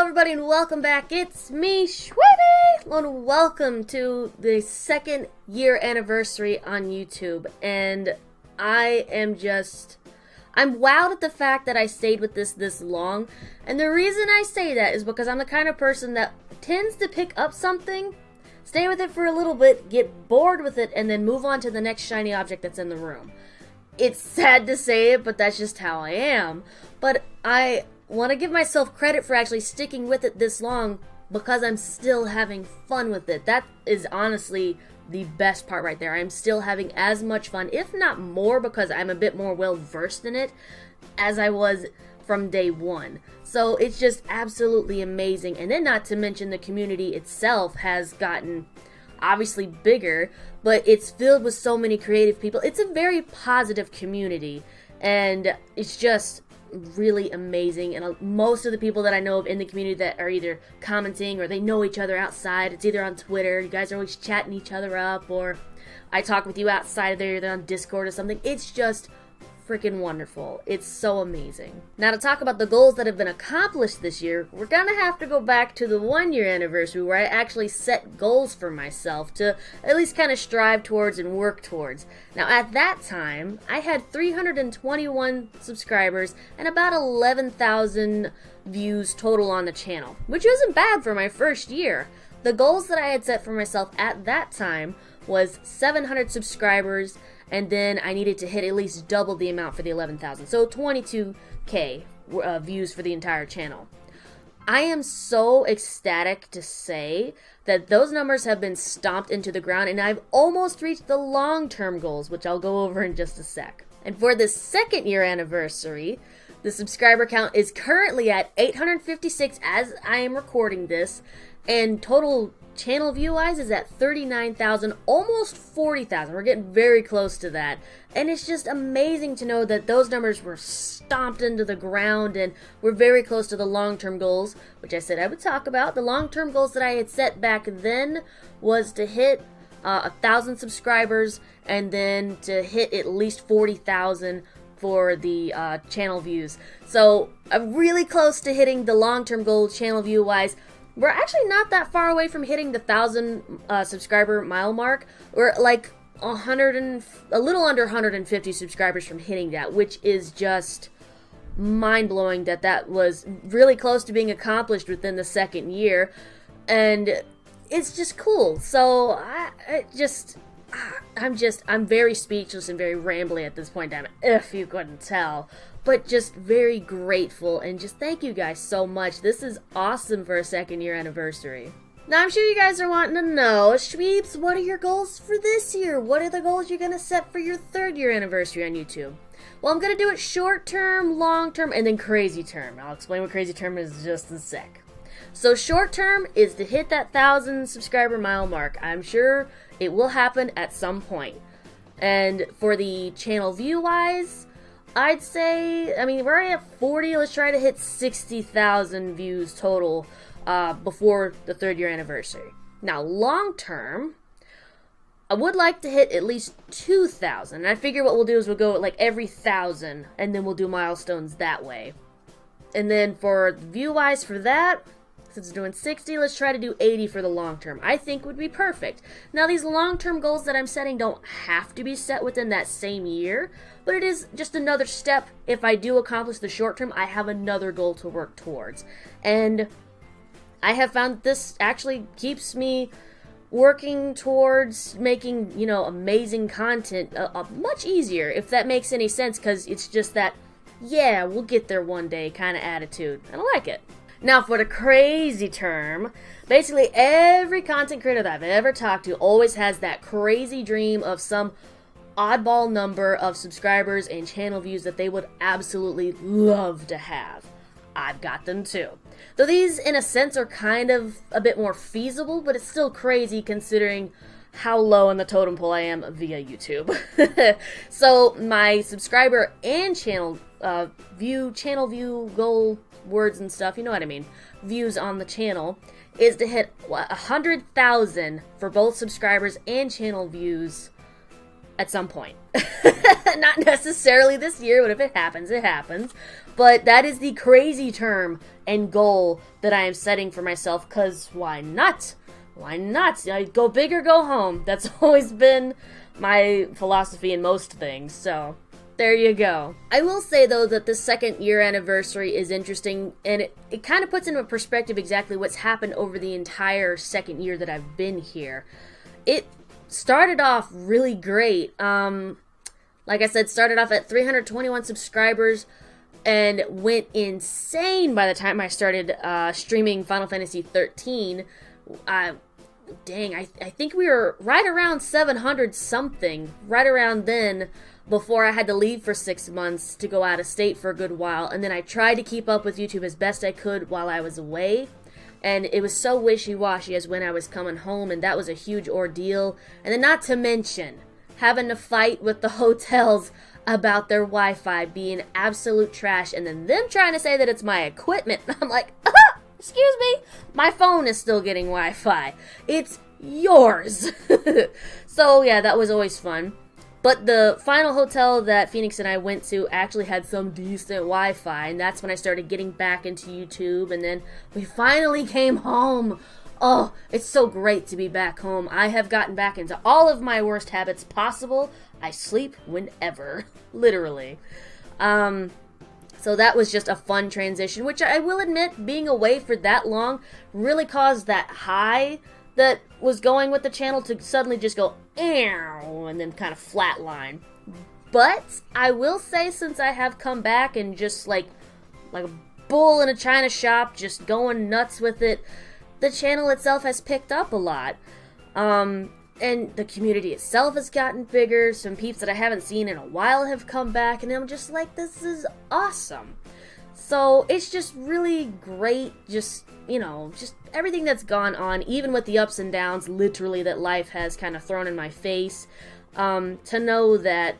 everybody, and welcome back. It's me, Shweebe, and welcome to the 2nd year anniversary on YouTube. And I'm wowed at the fact that I stayed with this long. And the reason I say that is because I'm the kind of person that tends to pick up something, stay with it for a little bit, get bored with it, and then move on to the next shiny object that's in the room. It's sad to say it, but that's just how I am. But I want to give myself credit for actually sticking with it this long because I'm still having fun with it. That is honestly the best part right there. I'm still having as much fun, if not more, because I'm a bit more well versed in it as I was from day one. So it's just absolutely amazing. And then not to mention the community itself has gotten obviously bigger, but it's filled with so many creative people. It's a very positive community, and it's just really amazing. And most of the people that I know of in the community that are either commenting or they know each other outside, it's either on Twitter, you guys are always chatting each other up, or I talk with you outside of there, either on Discord or something. It's just freaking wonderful. It's so amazing. Now, to talk about the goals that have been accomplished this year, we're gonna have to go back to the 1-year anniversary where I actually set goals for myself to at least kind of strive towards and work towards. Now, at that time, I had 321 subscribers and about 11,000 views total on the channel, which wasn't bad for my first year. The goals that I had set for myself at that time was 700 subscribers, and then I needed to hit at least double the amount for the 11,000. So 22K views for the entire channel. I am so ecstatic to say that those numbers have been stomped into the ground, and I've almost reached the long-term goals, which I'll go over in just a sec. And for the 2nd year anniversary, the subscriber count is currently at 856 as I am recording this, and total channel view-wise is at 39,000, almost 40,000. We're getting very close to that. And it's just amazing to know that those numbers were stomped into the ground, and we're very close to the long-term goals, which I said I would talk about. The long-term goals that I had set back then was to hit 1,000 subscribers, and then to hit at least 40,000 for the channel views. So I'm really close to hitting the long-term goal channel view-wise. We're actually not that far away from hitting the 1,000 subscriber mile mark. We're like a little under 150 subscribers from hitting that, which is just mind-blowing that was really close to being accomplished within the 2nd year. And it's just cool. So I'm very speechless and very rambly at this point in time, if you couldn't tell. But just very grateful, and just thank you guys so much. This is awesome for a 2nd year anniversary. Now, I'm sure you guys are wanting to know, Shweebes, what are your goals for this year? What are the goals you're going to set for your 3rd year anniversary on YouTube? Well, I'm going to do it short term, long term, and then crazy term. I'll explain what crazy term is just in a sec. So short term is to hit that 1,000 subscriber mile mark. I'm sure it will happen at some point. And for the channel view wise, I'd say, we're already at 40. Let's try to hit 60,000 views total before the 3rd year anniversary. Now, long term, I would like to hit at least 2,000. And I figure what we'll do is we'll go like every 1,000, and then we'll do milestones that way. And then for view-wise for that, since it's doing 60, let's try to do 80 for the long term. I think would be perfect. Now, these long-term goals that I'm setting don't have to be set within that same year, but it is just another step. If I do accomplish the short term, I have another goal to work towards. And I have found that this actually keeps me working towards making, amazing content much easier, if that makes any sense, because it's just that, yeah, we'll get there one day kind of attitude. And I like it. Now, for the crazy term, basically every content creator that I've ever talked to always has that crazy dream of some oddball number of subscribers and channel views that they would absolutely love to have. I've got them too. Though these, in a sense, are kind of a bit more feasible, but it's still crazy considering how low in the totem pole I am via YouTube. So my subscriber and channel view goal, words and stuff, you know what I mean, views on the channel, is to hit 100,000 for both subscribers and channel views at some point. Not necessarily this year, but if it happens, it happens. But that is the crazy term and goal that I am setting for myself, because why not? Why not? Go big or go home. That's always been my philosophy in most things, so there you go. I will say, though, that the second year anniversary is interesting, and it kind of puts into perspective exactly what's happened over the entire second year that I've been here. It started off really great. Like I said, started off at 321 subscribers and went insane by the time I started streaming Final Fantasy 13. Dang, I think we were right around 700 something, right around then, before I had to leave for 6 months to go out of state for a good while. And then I tried to keep up with YouTube as best I could while I was away. And it was so wishy-washy as when I was coming home, and that was a huge ordeal. And then not to mention having to fight with the hotels about their Wi-Fi being absolute trash, and then them trying to say that it's my equipment. I'm like, excuse me, my phone is still getting Wi-Fi. It's yours. So yeah, that was always fun. But the final hotel that Phoenix and I went to actually had some decent Wi-Fi, and that's when I started getting back into YouTube, and then we finally came home. Oh, it's so great to be back home. I have gotten back into all of my worst habits possible. I sleep whenever, literally. So that was just a fun transition, which I will admit, being away for that long really caused that high that was going with the channel to suddenly just go, ew, and then kind of flatline. But I will say, since I have come back and just like a bull in a china shop, just going nuts with it, the channel itself has picked up a lot. And the community itself has gotten bigger. Some peeps that I haven't seen in a while have come back, and I'm just like, this is awesome. So it's just really great, just, you know, just everything that's gone on, even with the ups and downs, literally, that life has kind of thrown in my face, to know that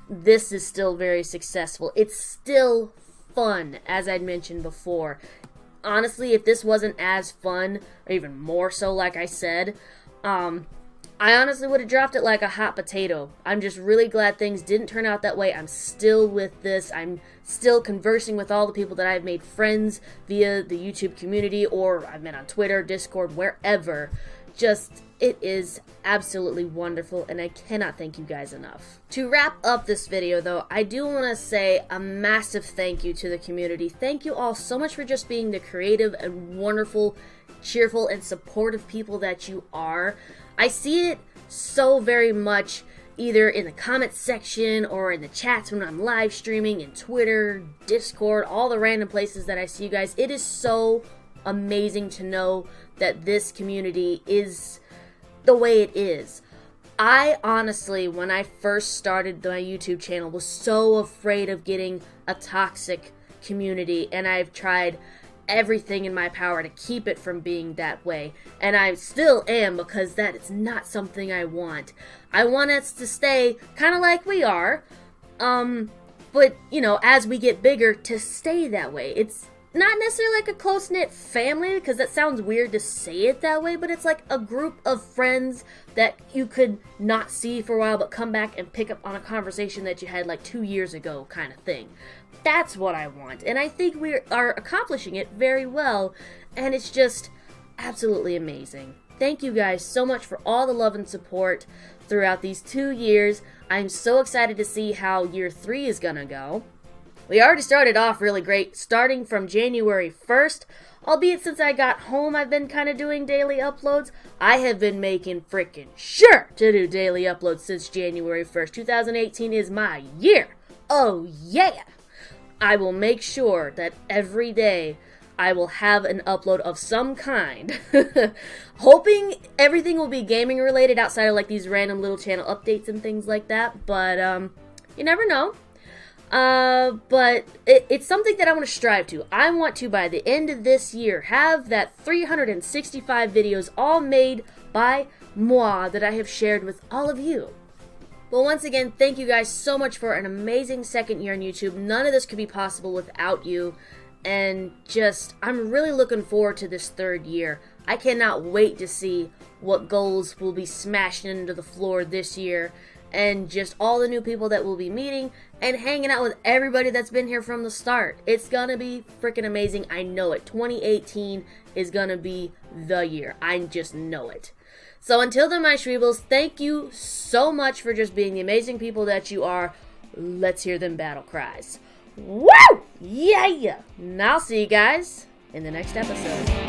this is still very successful. It's still fun, as I'd mentioned before. Honestly, if this wasn't as fun, or even more so, like I said, I honestly would have dropped it like a hot potato. I'm just really glad things didn't turn out that way. I'm still with this. I'm still conversing with all the people that I've made friends via the YouTube community, or I've met on Twitter, Discord, wherever. Just, it is absolutely wonderful, and I cannot thank you guys enough. To wrap up this video, though, I do want to say a massive thank you to the community. Thank you all so much for just being the creative and wonderful, cheerful, and supportive people that you are. I see it so very much either in the comments section or in the chats when I'm live streaming, in Twitter, Discord, all the random places that I see you guys. It is so amazing to know that this community is the way it is. I honestly, when I first started my YouTube channel, was so afraid of getting a toxic community, and I've tried everything in my power to keep it from being that way, and I still am, because that is not something I want. I want us to stay kind of like we are, but, you know, as we get bigger, to stay that way. It's not necessarily like a close-knit family, because that sounds weird to say it that way, but it's like a group of friends that you could not see for a while, but come back and pick up on a conversation that you had like 2 years ago, kind of thing. That's what I want, and I think we are accomplishing it very well, and it's just absolutely amazing. Thank you guys so much for all the love and support throughout these 2 years. I'm so excited to see how year 3 is gonna go. We already started off really great, starting from January 1st, albeit since I got home I've been kind of doing daily uploads. I have been making freaking sure to do daily uploads since January 1st. 2018 is my year. Oh yeah! I will make sure that every day I will have an upload of some kind. Hoping everything will be gaming related outside of like these random little channel updates and things like that, but you never know. But it's something that I want to strive to. I want to, by the end of this year, have that 365 videos all made by moi that I have shared with all of you. Well, once again, thank you guys so much for an amazing second year on YouTube. None of this could be possible without you. And just, I'm really looking forward to this third year. I cannot wait to see what goals will be smashed into the floor this year. and just all the new people that we'll be meeting and hanging out with everybody that's been here from the start. It's gonna be freaking amazing. I know it. 2018 is gonna be the year. I just know it. So until then, my Shweebles, thank you so much for just being the amazing people that you are. Let's hear them battle cries. Woo! Yeah! And I'll see you guys in the next episode.